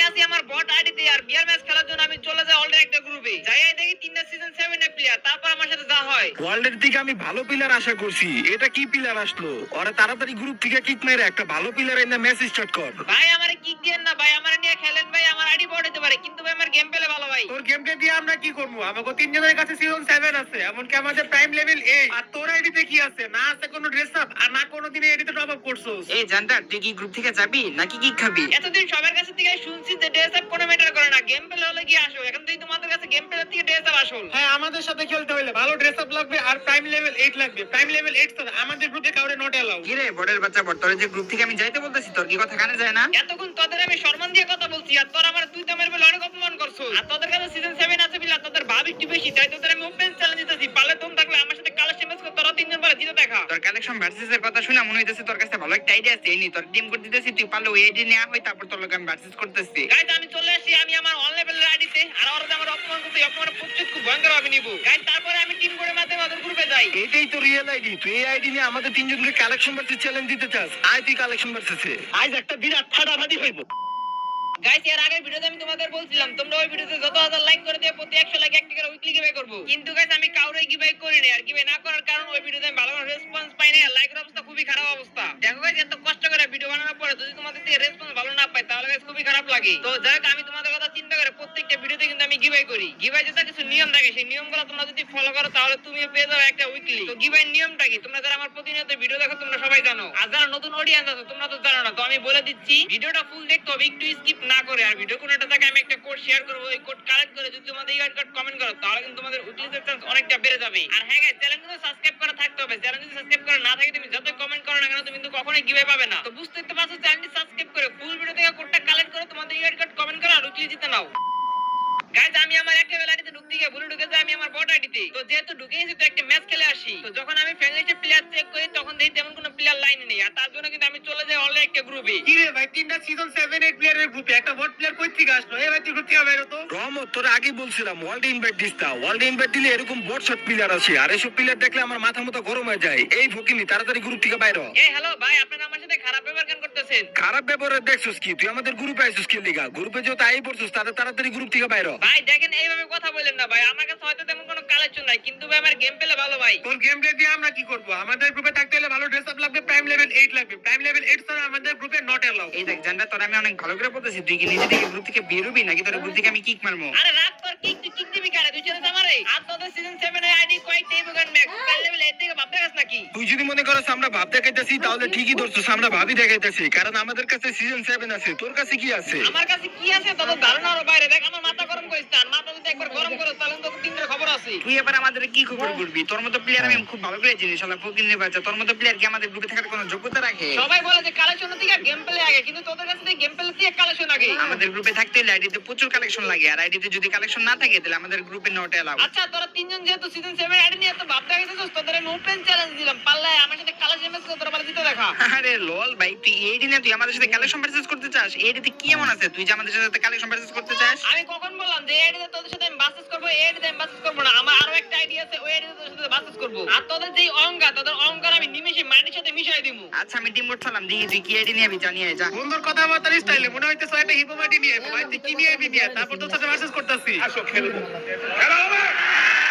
আছি আমার বট আইডিতে আর বিয়ার ম্যাচ খেলার জন্য আমি চলে যাই অলরেডি একটা গ্রুপে যাই দেখি তিনটা সিজন 7 এর প্লেয়ার তারপর আমার সাথে যা হয় ওয়ার্ল্ডের থেকে আমি ভালো প্লেয়ার আশা করছি, এটা কি প্লেয়ার আসলো? ওরা তাড়াতাড়ি গ্রুপ থেকে কিক মেরে একটা ভালো প্লেয়ার এনে ম্যাচ স্টার্ট কর। ভাই আমারে কিক দেন না ভাই, আমারে নিয়ে খেলেন ভাই, আমার আইডি বট হতে পারে কিন্তু ভাই আমার গেম প্লে ভালো ভাই। তোর গেমটা দিয়ে আমরা কি করবো? আমাকে তিনজনের কাছে সিজন 7 আছে, এমনকি আমাদের প্রাইম লেভেল 8। আর তোর আইডিতে কি আছে? না আছে কোনো ড্রেস আপ আর না কোনোদিন এডিতে টপ আপ করছস। এই জানটা তুই কি গ্রুপ থেকে যাবি নাকি কি খাবি? এতদিন সবার কাছে থেকে শুনছি যে ড্রেস আপ কোনো ম্যাটার করে না, গেম প্লে হলে কি আসো, এখন তুই তোমাদের কাছে গেম প্লে থেকে ড্রেস আপ আসল। হ্যাঁ, আমাদের সাথে খেলতে হলে ভালো ড্রেস আপ লাগবে আর প্রাইম লেভেল 8 লাগবে। প্রাইম লেভেল 8 তো আমাদের গ্রুপে কাউরে নট অ্যালাউ। কি রে বড়ের বাচ্চা বড়, তোর যে গ্রুপ থেকে আমি যাইতে বলতেছি তোর কি কথা কানে যায় না? এতক্ষণ তোদের আমি সম্মান দিয়ে কথা বলছি আর তোর আমার তুই তো আমার বলে অনেক অপমান করছো। আর তোদের কাছে সিজন 7 আছে বিলা তোদের ভাব একটু বেশি, তাই তোদের আমি ওপেন চ্যালেঞ্জ দিতেছি, পারলে তোম থাকলে আমার সাথে কালেকশন ম্যাচ কর, তোরা তিনজন পারে জিতে দেখা। তোর কালেকশন ভার্সেস এর কথা শুনে মনে হইতেছে তোর কাছে ভালো একটা আইডিয়া আছে। এই নি তোর টিম করে দিতেছি, তুই পারলে ওই আইডি নেওয়া হয় তারপর তোর লগে আমি ভার্সেস করতেছি। গাইস আমি চলে আসি, আমি আমার অন লেভেলের আইডিতে আর ওরা যে আমার অপমান করতে অপমান প্রত্যেক খুব ভয়ঙ্কর ভাবে নিব। গাইস তারপরে আমি টিম করে মাঝে মাঝে গ্রুপে যাই। এটাই তো রিয়েল আইডি। তুই এই আইডি নিয়ে আমাদের তিনজনকে কালেকশন ভার্সেস চ্যালেঞ্জ দিতে চাস? আয় তুই কালেকশন ভার্সেসে। আজ একটা বিরাট ফাটাফাটি হইব। গাইস এর আগের ভিডিওতে আমি তোমাদের বলছিলাম তোমরা ওই ভিডিওতে যত হাজার লাইক করে দিও প্রতি 100 লাইক একটা করে উইকলি গিভঅ্যাওয়ে করব, কিন্তু গাইস আমি কাউরে গিভঅ্যাওয়ে করি না। আর গিভঅ্যাওয়ে না করার কারণ ওই ভিডিওতে আমি ভালো রেসপন্স পাই না, লাইকের অবস্থা খুবই খারাপ অবস্থা। দেখো গাইস এত কষ্ট করে ভিডিও বানানোর পরে যদি তোমাদের থেকে রেসপন্স ভালো না পাই তাহলে গাইস খুবই খারাপ লাগে। তো যাই হোক আমি তোমাদের কথা চিন্তা করে প্রত্যেকটা ভিডিওতে কিন্তু আমি গিভঅ্যাওয়ে করি। গিভঅ্যাওয়ে যেটা কিছু নিয়ম থাকে সেই নিয়মগুলো তোমরা যদি ফলো করো তাহলে তুমিও পেয়ে যাবে একটা উইকলি। তো গিভঅ্যাওয়ের নিয়মটা কি তোমরা যারা আমার প্রতিনিয়ত ভিডিও দেখো তোমরা সবাই জানো, আর যারা নতুন অডিয়েন্স আছে তোমরা তো জানো না, তো আমি বলে দিচ্ছি ভিডিওটা ফুল দেখতে হবে, একটু স্কিপ না করে। আর ভিডিও কোন একটা জায়গায় আমি একটা কোড শেয়ার করব, ওই কোড কালেক্ট করে যদি তোমাদের ইউআর কোড কমেন্ট করো তাহলে কিন্তু তোমাদের উইকলির চান্স অনেকটা বেড়ে যাবে। আর হ্যাঁ গাইস চ্যানেল কিন্তু সাবস্ক্রাইব করা থাকতে হবে, চ্যানেল যদি সাবস্ক্রাইব করা না থাকে তুমি যতই কমেন্ট করো না কেন তুমি কিন্তু কখনোই গিভঅ্যাওয়ে পাবে না। তো বুঝতে তো পারছো, চ্যানেলটি সাবস্ক্রাইব করে ফুল ভিডিও থেকে কোডটা কালেক্ট করো, তোমাদের ইউআর কোড কমেন্ট করো আর উইকলি জিতে নাও। গাইস আমি আমার একটা আইডিতে ঢুকতে গিয়ে ভুলে ঢুকে যাই আমি আমার বট আইডিতে। তো যেহেতু ঢুকে গেছি তো একটা ম্যাচ খেলে আসি। তো যখন আমি ফ্যামিলিতে প্লেয়ার চেক করি তখন দেখি তেমন কোনো প্লেয়ার লাইনে নেই, আর তার জন্য কিন্তু আমি চলে যাই অলরেডি একটা গ্রুপে। কি রে ভাই, তিনটা সিজন 7 8 প্লেয়ারের গ্রুপে একটা বট প্লেয়ার কই থেকে আসলো? এই ভাই তুই গ্রুপ থেকে বাইরে তো। রহমত, তোর আগে বলছিলাম ওয়ার্ল্ড ইনভাইট দিস না। ওয়ার্ল্ড ইনভাইট দিলে এরকম বট শট প্লেয়ার আছে, আর এসব প্লেয়ার দেখলে আমার মাথা মতো গরম হয়ে যায়। এই ফকিনি তাড়াতাড়ি গ্রুপ থেকে বাইরে হ। এই হ্যালো ভাই, আপনারা আমার সাথে খারাপ ব্যবহার কেন করতেছেন? খারাপ ব্যবহার দেখছস কি? তুই আমাদের গ্রুপে আইছিস কি লিগা? গ্রুপে যেহেতু আই পড়ছস তাদের তাড়াতাড়ি গ্রুপ থেকে বাইরে হ। ভাই দেখেন এইভাবে কথা বলেন না ভাই, আমার কাছে হয়তো তেমন কোনো কালেকশন নাই কিন্তু ভাই আমার গেম প্লে ভালো ভাই। তোর গেম প্লে দিয়ে আমরা কি করব? আমাদের গ্রুপে থাকতে হলে ভালো ড্রেস আপ লাগবে, প্রাইম লেভেল 8 লাগবে। প্রাইম লেভেল 8 ছাড়া আমাদের গ্রুপে নট অ্যালাউ। এই দেখ জানটা তোর আমি অনেক ভালো করে বলতেছি, তুই কি নিজে থেকে গ্রুপ থেকে বের হবি নাকি তোর গ্রুপ থেকে আমি কিক মারবো? আরে রাত তোর কিক দিবি কারে? তুই ছেড়ে আমারে আর তোদের সিজন 7 এর আইডি কয়েকটা ইভেন্ট ম্যাক্স প্রাইম লেভেল 8 থেকে ভাবতে গেছ নাকি? তুই যদি মনে করস আমরা ভাব দেখাইতেছি তাহলে ঠিকই ধরছস, আমরা ভাবি দেখাইতেছি। কারণ আমাদের কাছে সিজন 7 আছে, তোর কাছে কি আছে? আমার কাছে কি আছে তোদের ধারণার বাইরে। দেখ আমার মাথা গরম করিস না, মাথা যদি একবার গরম করো তাহলে তো তিনটার খবর আছে। তুই এবার আমাদের কি খবর করবি? তোর মতো প্লেয়ার আমি খুব ভালো করে চিনি, শালা ফকিনের বাচ্চা। তোর মতো প্লেয়ার কি আমাদের গ্রুপে থাকার কোনো যোগ্যতা রাখে? সবাই বলে যে কালেকশন থেকে গেম প্লে আগে, কিন্তু তোদের কাছে থেকে গেম প্লে থেকে কালেকশন আগে। আমাদের গ্রুপে থাকতে হলে আইডিতে প্রচুর কালেকশন লাগে, আর আইডিতে যদি কালেকশন না থাকে তাহলে আমাদের গ্রুপে নট অ্যালাউ। আচ্ছা তোরা তিনজন যেহেতু সিজন 7 আইডি নিয়ে তো ভাবতে গেছিস, তোদের আমি ওপেন চ্যালেঞ্জ দিলাম, পারলে আমার সাথে কালেকশন ম্যাচ করে তোরা বলে জিতে দেখা। আরে লল ভাই, তুই এই দিনে তুই আমাদের সাথে কালেকশন ভার্সেস করতে চাস? এই দিতে কি এমন আছে তুই যে আমাদের সাথে কালেকশন ভার্সেস করতে চাস? আমি কখন বললাম যে এই আইডিতে তোদের সাথে আমি বাসেস করব? এই আইডিতে আমি বাসেস করব না, আমার আরো একটা আইডি আছে, ওই আইডিতে তোদের সাথে বাসেস করব। আর তোদের যেই অহংকার, তোদের অহংকার আমি নিমেষে মাটির সাথে মিশাই দিমু। আচ্ছা আমি টিম করছিলাম, দেখি তুই কি আইডি নিয়ে জানিয়ে যা। বন্ধুর কথাবার্তার স্টাইলে মনে হইতেছে একটা হিপোমাটি নিয়ে ভাই তুই কি নিয়ে আইবি নিয়ে তারপর তোর সাথে মেসেজ করতেছি। আসো খেলবো, খেলা হবে,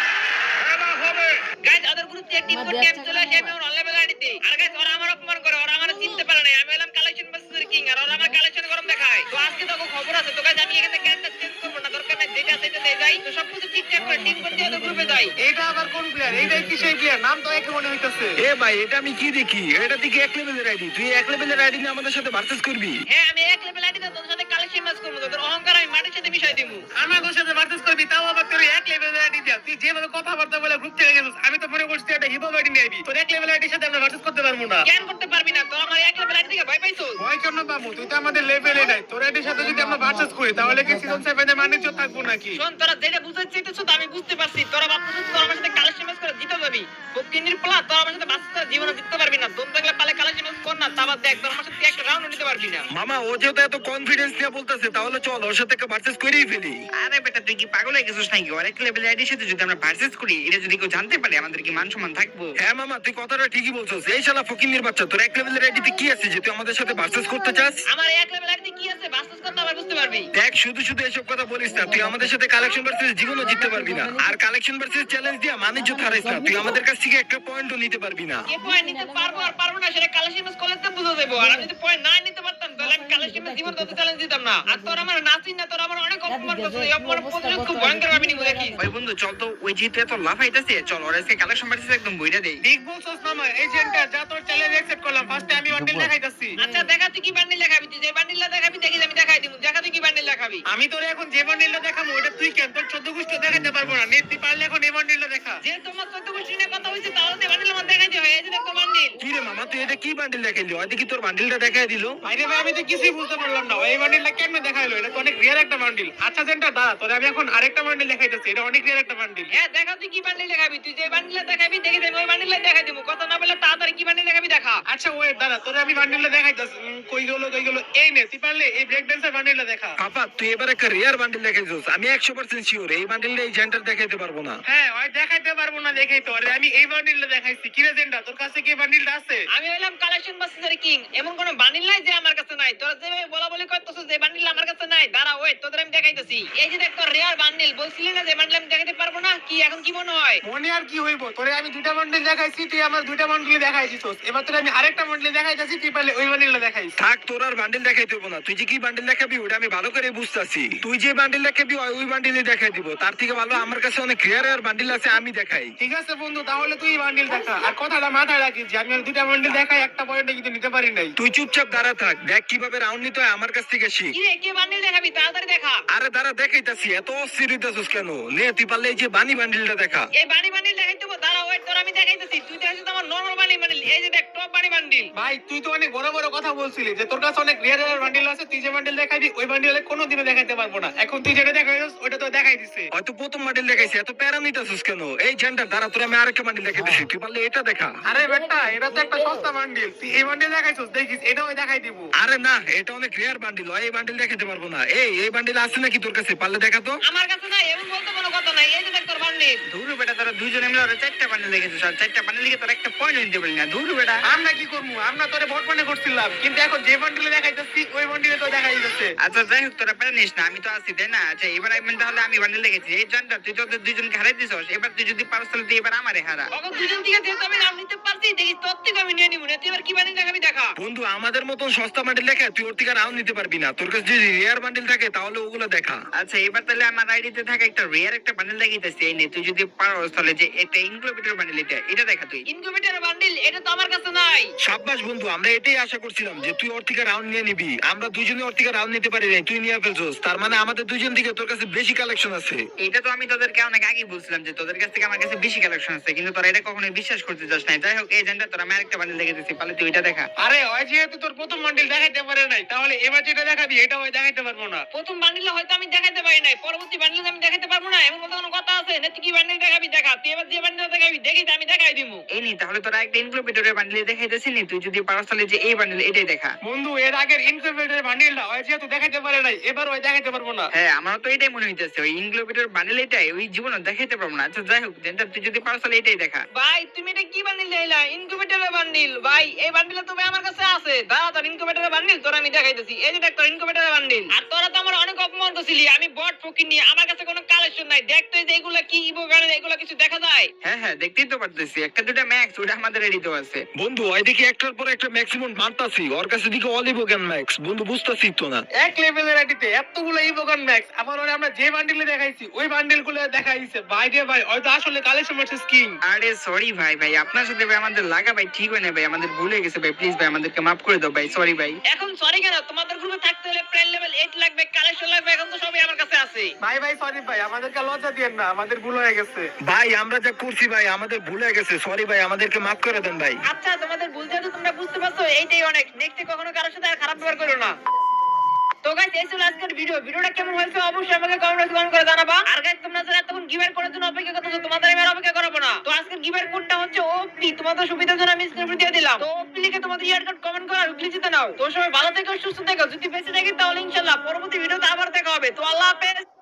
খেলা হবে। গাইস ওদের গ্রুপ থেকে টিম করতে আমি চলে আসি আমি অন লেভেল আইডিতে। আর গাইস ওরা আমার অপমান করে, ওরা আমার চিনতে পারে না। আমি হলাম কালেকশন ভার্সেস কিং আর ওরা আমার কালেকশন গরম দেখায়। তো আজকে তো খবর আছে, তো গাইস আমি এখানে ক্যারেক্টার চেঞ্জ করব না, দরকার নাই যেটা সেটা দিয়ে যাই। তো সবকিছু ঠিকঠাক করে টিম করতে ওদের গ্রুপে যাই। এইটা আবার কোন প্লেয়ার? এইটাই কি সেই প্লেয়ার? নাম তো একই মনে হইতেছে। এ ভাই এটা আমি কি দেখি? এটা দিকে এক লেভেলের আইডি, তুই এক লেভেলের আইডি নিয়ে আমাদের সাথে ভার্সেস করবি? হ্যাঁ আমি এক লেভেল আইডিতে তোদের সাথে কালেকশন ম্যাচ করব, তোদের অহংকার আমি মাটির সাথে মিশাই দিমু। আমার গোর সাথে ভার্সেস করবি তাও আবার তোর এক লেভেলের আইডি দিয়া। তুই যেভাবে কথাবার্তা বলে গ্রুপ থেকে গেছিস আমি তো মনে করছি একটা হিপোমাটি নিয়ে আইবি। তোর এক লেভেলের আইডির সাথে আমরা ভার্সেস করতে পারবো না। কেন করতে পারবি না? তো আমার এক লেভেল আইডি থেকে ভয় পাইছো? ভয় কেন পাবো? তুই তো আমাদের লেভেলে নাই। তোর আইডির সাথে যদি আমরা ভার্সেস করি তাহলে কি সিজন 7 এ মানিজ্য থাকবো নাকি? শোন তোরা যেটা বুঝাতে চাইতেছ তো আমি বুঝতে পারছি, তোরা ভাবতেছিস তোরা আমার সাথে কালেকশন ম্যাচ করে জিতে যাবি। ফকিনির পোলা, তোরা আমার সাথে বাঁচতে জীবনে জিততে পারবি না। দম থাকলে পালে কালেকশন ম্যাচ কর না, তারপর দেখ তোর আমার সাথে একটা রাউন্ড নিতে পারবি না। মামা ও যেহেতু এত কনফিডেন্স নিয়ে বলতেছে তাহলে চল ওর সাথে ভার্সেস করেই ফেলি। আরে বেটা তুই কি পাগল হয়ে গেছিস নাকি? ওর এক লেভেল আইডির সাথে যদি আমরা ভার্সেস করি এটা যদি কেউ জানতে পারে আমাদের কি মান সম্মান থাকবো? হ্যাঁ মামা তুই কথাটা ঠিকই বলছস। এই শালা ফকিন্নির বাচ্চা, তোর এক লেভেলের আইডিতে কি আছে যে তুই আমাদের সাথে ভার্সেস করতে চাস? আমার এক লেভেল আইডি কি আছে বাসেস করতে আবার বুঝতে পারবি। দেখ শুধু শুধু এসব কথা বলিস না, তুই আমাদের সাথে কালেকশন ভার্সেস জীবনও জিততে পারবি না, আর কালেকশন ভার্সেস চ্যালেঞ্জ দিয়া মানিজ্য হারাইস না, তুই আমাদের কাছ থেকে একটা পয়েন্টও নিতে পারবি না। কে পয়েন্ট নিতে পারবো আর পারবো না সেটা কালেকশন ম্যাচ করলে তো বুঝে দেবো। আর আমি যদি পয়েন্ট না নিতে পারতাম তাহলে আমি কালেকশন ম্যাচ জীবন তত চ্যালেঞ্জ দিতাম না। আর তোর আমার নাচিন না, তোর আমার অনেক অপমান করছিস, এই অপমান প্রতিশোধ খুব ভয়ঙ্কর ভাবে নিবো দেখিস। ওই বন্ধু চল তো, ওই জিতে তো লাফাইতেছে, চল ওর আজকে কালেকশন পার্টিস একদম বইরা দেই। ঠিক বলছস মামা, এজেন্টটা যা তোর চ্যালেঞ্জ অ্যাকসেপ্ট করলাম, ফার্স্টে আমি বান্ডিল দেখাইতাছি। আচ্ছা দেখা তুই কি বান্ডিল দেখাবি, তুই যে বান্ডিলটা দেখাবি দেখি আমি দেখাই দিব। দেখা তুই কি বান্ডিল দেখাবি। আমি তোরে এখন যে বান্ডিলটা দেখাবো ওটা তুই কেন তোর 14 গুষ্ঠ দেখাতে পারবো না, নে তুই পারলে এখন এই বান্ডিলটা দেখা। যে তোমার 14 গোষ্ঠী নিয়ে কথা হইছে তাহলে তো বান্ডিল আমার দেখাইতে হয়। এই যে দেখো বান্ডিল। কি রে মামা, তুই এটা কি বান্ডিল দেখাইলি? হয়তো কি তোর বান্ডিলটা দেখাই দিল? ভাইরে ভাই আমি তো কিছুই বুঝতে পারলাম না, এই বান্ডিলটা কেমনে দেখাইলো? এটা তো অনেক রিয়ার একটা বান্ডিল। আচ্ছা জেন্টা দাঁড়া, তোরে আমি এখন আরেকটা বান্ডিল দেখাইতেছি, এটা অনেক রিয়ার একটা বান্ডিল। হ্যাঁ দেখা তুই কি বান্ডিল দেখাবি, তুই যে বান্ডিলটা দেখাবি দেখি আমি ওই বান্ডিলটা দেখাই দিব। কথা না বলে তাড়াতাড়ি কি বান্ডিল দেখাবি দেখা। আচ্ছা ওয়েট দাঁড়া, তোরে আমি বান্ডিলটা দেখাইতাছি। কই গেল এই নে, তুই পারলে এই ব্রেক ড্যান্সার বান্ডিলটা দেখা। পাপা তুই এবার একটা রিয়ার বান্ডিল দেখাইছিস, আমি 100% শিওর এই বান্ডিলটা এই জেন্টার দেখাইতে পারবো না। হ্যাঁ ওই দেখাইতে পারবো না দেখেই তো আরে আমি এই বান্ডিলটা দেখাইছি। কি রে জেন্টা, তোর কাছে কি বান্ডিলটা আছে? আমি হইলাম কালেকশন বাসের কিং, এমন কোন বান্ডিল নাই যে আমার কাছে নাই। তোরা যে বলা বলি করতেছিস যে বান্ডিল আমার কাছে নাই, দাঁড়া ওয়েট তোদের আমি দেখাইতেছি। এই যে দেখ তোর রিয়ার বান্ডিল, বলছিলি না যে বান্ডিল আমি দেখাইতে পারবো না, কি এখন কি মনে হয়? মনে আর কি হইব, তোরে আমি দুইটা বান্ডিল দেখাইছি, তুই আমার দুইটা বান্ডিল দেখাই দিছস। এবার তোরে আমি আরেকটা বান্ডিল দেখাইতাছি, তুই পারলে ওই বান্ডিলটা দেখাইস। থাক, তোর আর বান্ডিল দেখাইতে হবো না, তুই যে কি বান্ডিল দেখাবি ওটা আমি ভালো করে বুঝতাছি। তুই যে বান্ডিল দেখাবি ওই বান্ডিলই দেখাই দিব, তার থেকে ভালো আমার কাছে অনেক রিয়ার বান্ডিল আছে, আমি দেখাই। ঠিক আছে বন্ধু, তাহলে তুই বান্ডিল দেখা। আর কথাটা মাথায় রাখিস যে আমি আর দুইটা বান্ডিল দেখাই, একটা পয়েন্টে কিন্তু নিতে পারি নাই। তুই চুপচাপ দাঁড়া থাক, দেখ কিভাবে রাউন্ড নিতে হয় আমার কাছ থেকে শিখ। কি রে কে বান্ডিল দেখাবি তাড়াতাড়ি দেখা। আরে দাঁড়া দেখাইতাছি, এত অস্থির হইতাছিস কেন? নে তুই পারলে এই যে বানি বান্ডিলটা দেখা। এই বানি বান্ডিল দেখাইতে হবে, দাঁড়া ওয়েট তোর আমি দেখাইতেছি। তুই দেখাইছিস আমার নরমাল বানি বান্ডিল, এই যে দেখ টপ বানি বান্ডিল। ভাই তুই তো অনেক বড় বড় কথা বলছিলি যে তোর কাছে অনেক রিয়ার বান্ডিল আছে, তুই যে বান্ডিল দেখাইবি ওই বান্ডিলে কোনোদিনও দেখাইতে পারবো না। এখন তুই যেটা দেখাইছিস ওটা তো দেখাই দিছে। হয়তো প্রথম বান্ডিল দেখাইছি, এত প্যারা নিতাছিস কেন? এই জেন্টার দাঁড়া, তোর আমি আরেকটা বান্ডিল দেখাইতেছি, তুই পারলে এটা দেখা। আরে বেটা এটা তো একটা সস্তা বান্ডিল, তুই এই বান্ডিল দেখাইছিস, দেখিস এটাও দেখাই দিব। আরে না, এটা অনেক রিয়ার বান্ডিল, এই বান্ডিল দেখাতে পারবো না। এই বান্ডিল আছে নাকি তোর কাছে? পারলে দেখা তো। আমার কাছে নাই, এমন বলতে কোনো কথা নাই। এই যে দেখ তোর বান্ডিল। ধুরু বেটা, তোরা দুইজনে মিলে ওরা 4টা বান্ডিল দেখেছিস, আর 4টা বান্ডিল লিখে তোরা একটা পয়েন্ট নিতে পারলি না। ধুরু বেটা। আমরা কি করবো, আমরা তোরে ভোট মানে করছিলাম, কিন্তু এখন যে বান্ডিলে দেখাইতেছি ওই বান্ডিলে তো দেখাই দিতেছে। আচ্ছা যাই হোক, তোরা পেরে নিস না, আমি তো আছি তাই না। আচ্ছা এবার আমি তাহলে আমি বান্ডিল দেখেছি। এই জানটা তুই তোদের দুইজনকে হারাই দিছস, এবার তুই যদি পারস তাহলে তুই এবার আমারে হারা। ওকে দুজন থেকে যেহেতু আমি নাম নিতে পারছি, দেখিস তোর থেকে আমি নিয়ে নিবো না। তুই এবার কি বান্ডিল দেখাবি দেখা। বন্ধু আমাদের মতন সস্তা বান্ডিল দেখা তুই ওর থেকে রাউন্ড নিতে পারবি না, তোর কাছে যদি রিয়ার বান্ডিল থাকে তাহলে ওগুলো দেখা। আচ্ছা এবার তাহলে আমার আইডিতে থাকা একটা রিয়ার একটা বান্ডিল দেখাইতেছি। এই নে, তুই যদি পারস তাহলে যে একটা ইনক্লুবেটর বান্ডিল এটা দেখা তুই। ইনকিউবেটর বান্ডিল এটা তো আমার কাছে নাই। সাব্বাস বন্ধু, আমরা এটাই আশা করছিলাম যে তুই ওর থেকে রাউন্ড নিয়ে নিবি। আমরা দুজনে ওর থেকে রাউন্ড নিতে পারি নাই, তুই নিয়ে ফেলছস, তার মানে আমাদের দুজন থেকে তোর কাছে বেশি কালেকশন আছে। এটা তো আমি তোদেরকে অনেক আগে বলছিলাম যে তোদের কাছ থেকে আমার কাছে বেশি কালেকশন আছে, কিন্তু তোরা এটা কখনোই বিশ্বাস করতে চাস না। যাই হোক এই জানটা তোরা আমি আরেকটা বান্ডিল দেখেছি, পারলে তুই এটা দেখা। আরে ওই যেহেতু তোর প্রথম বান্ডিল দেখাইতে পারে নাই, তাহলে এবার যেটা দেখাবি এটা ওই দেখাইতে পারবো না। প্রথম বান্ডিলে হয়তো আমি দেখাইতে পারি নাই, পরবর্তী বান্ডিলে আমি দেখাইতে পারবো না, এমন কোনো কথা আছে না? তুই কি বান্ডিল দেখাবি দেখা। তুই এবার যে বান্ডিল দেখাবি দেখি আমি দেখাই দিমু। এই নি, তাহলে তোরা একটা ইনক্লুবেটরের বান্ডিল দেখাইতেছি নি, তুই যদি পারস তাহলে যে এই বান্ডিল এটাই দেখা। বন্ধু এর আগের ইনকিউবেটর বান্ডিলটা ওই যেহেতু দেখাইতে পারে নাই, এবার ওই দেখাইতে পারবো না। হ্যাঁ আমারও তো এটাই মনে হইতেছে, ওই ইনক্লুবেটর বান্ডিল এটাই ওই জীবনে দেখাইতে পারবো না। আচ্ছা যাই হোক জেন্টা, তুই যদি পারস তাহলে এটাই দেখা। ভাই তুমি এটা কি বান্ডিল দেইলা? ইনকিউবেটরের বান্ডিল। ভাই এই বান্ডিল তো ভাই আমার কাছে আছে, দাঁড়া তোর ইনকিউবেটরের বান্ডিল তোর আমি দেখাইতেছি। এই যে দেখ তোর ইনকিউবেটরের বান্ডিল। আর তোরা তো আমার অনেক অপমান করছিলি, আমি বট ফকির নিয়ে, আমার কাছে কোনো কালেকশন নাই। দেখ তুই যে এগুলা কি ইভো গানের, এগুলা কিছু দেখা যায়? হ্যাঁ হ্যাঁ দেখতেই তো পারতেছি, একটা দুটা ম্যাক্স ওটা আমাদের রেডিতে আছে। বন্ধু ওই দেখি একটার পর একটা ম্যাক্সিমাম মারতাছি, ওর কাছে দিকে অলিভ গান ম্যাক্স, বন্ধু বুঝতাছি তো না। এক লেভেলের আইডিতে এতগুলো ইভোগান ম্যাক্স, আবার ওরে আমরা যে বান্ডিলে দেখাইছি ওই বান্ডিল গুলো দেখাইছে। ভাই রে ভাই, হয়তো আসলে কালেকশন ভার্সেস কিং। আরে সরি ভাই, আপনার সাথে ভাই আমাদের লাগা ভাই ঠিক হয় না ভাই, আমাদের ভুল হয়ে গেছে ভাই, প্লিজ ভাই আমাদেরকে মাফ করে দাও ভাই, সরি ভাই। এখন সরি কেন? তোমাদের গ্রুপে থাকতে হলে প্রাইম লেভেল 8 লাগবে, কালেকশন লাগবে, এখন তো সবই আমার কাছে আছে। ভাই সরি ভাই, আমাদেরকে লজ্জা দিয়েন না, আমাদের ভুল হয়ে গেছে। ভাই আমরা যা করছি ভাই আমাদের ভুলে গেছে, সরি ভাই, আমাদেরকে মাফ করে দেন ভাই। আচ্ছা তোমাদের ভুল যেহেতু তোমরা বুঝতে পারছো, এইটাই অনেক। নেক্সটে কখনো কারোর সাথে আর খারাপ ব্যবহার করো না। তো গাইস এই ছিল আজকের ভিডিওটা কেমন হয়েছে অবশ্যই আমাকে কমেন্ট করে জানাবা। আর গাইস তোমরা যারা তখন গিভআউট করার জন্য অপেক্ষা করতেছো, তোমাদের আমি আর অপেক্ষা করাবো না। তো আজকের গিভআউট কোডটা হচ্ছে ওপি, তোমাদের সুবিধার জন্য আমি স্ক্রিনে দিয়ে দিলাম। তো ওপি লিখে তোমাদের ইয়ার কোড কমেন্ট করে আর উগলি জিতে নাও। তো সবাই ভালো থেকো, সুস্থ থেকো। যদি বেঁচে থাকি তাহলে ইনশাআল্লাহ পরবর্তী ভিডিওতে আবার দেখা হবে। তো আল্লাহ হাফেজ।